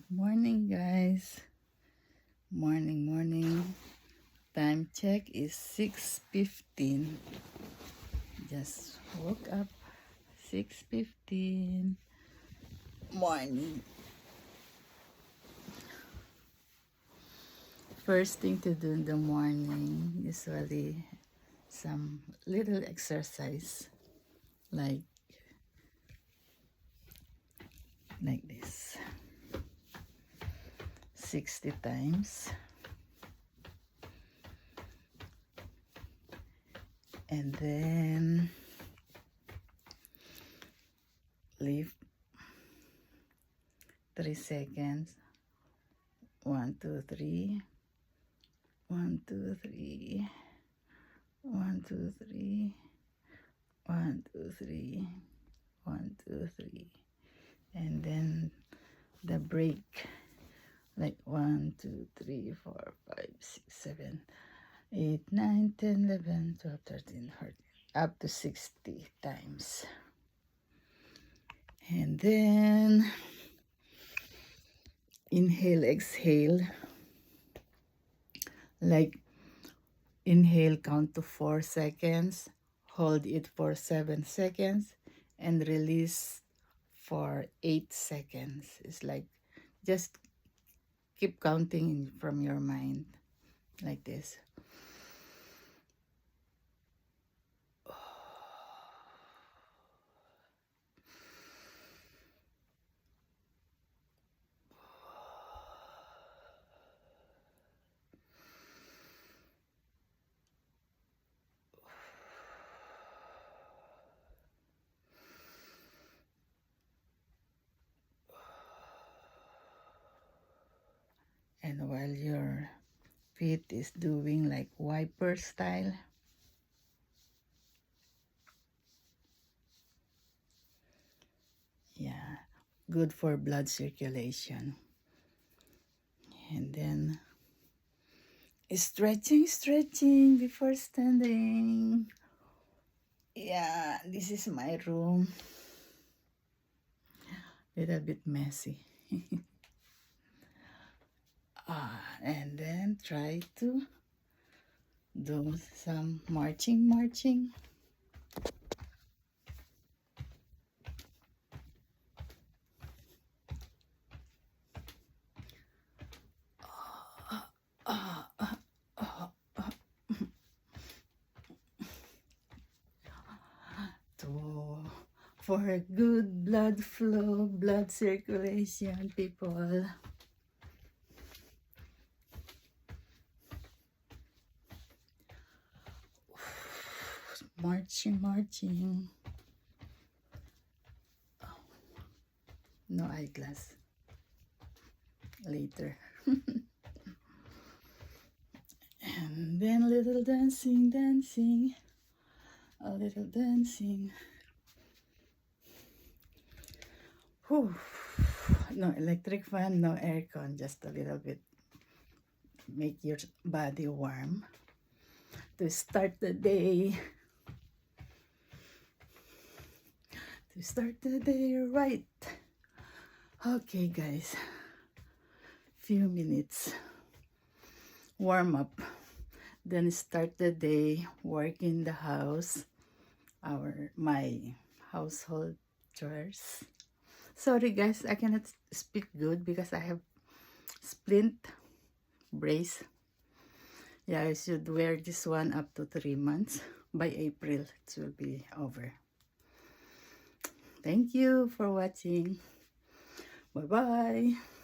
Morning, guys. Morning. Time check is 6:15. Just woke up. 6:15. Morning. First thing to do in the morning, usually some little exercise like this. 60 times. And then leave 3 seconds. 1, 2, 3. 1, 2, 3. 1, 2, 3. 1, 2, 3. 1, 2, 3. And then the break. Like 1, 2, 3, 4, 5, 6, 7, 8, 9, 10, 11, 12, 13, 14. Up to 60 times. And then inhale, exhale. Like inhale, count to 4 seconds. Hold it for 7 seconds. And release for 8 seconds. It's like just keep counting from your mind. Like this. And while your feet is doing like wiper style, yeah, good for blood circulation. And then stretching before standing. Yeah, this is my room. Little bit messy. And then try to do some marching. For good blood flow, blood circulation, people. Marching. Oh, no eyeglass. Later. And then little dancing. A little dancing. Whew. No electric fan, no aircon, just a little bit. Make your body warm to start the day. To start the day right. Okay, guys. Few minutes. Warm up. Then start the day, work in the house. My household chores. Sorry guys, I cannot speak good because I have splint brace. Yeah, I should wear this one up to 3 months. By April, it will be over. Thank you for watching. Bye-bye.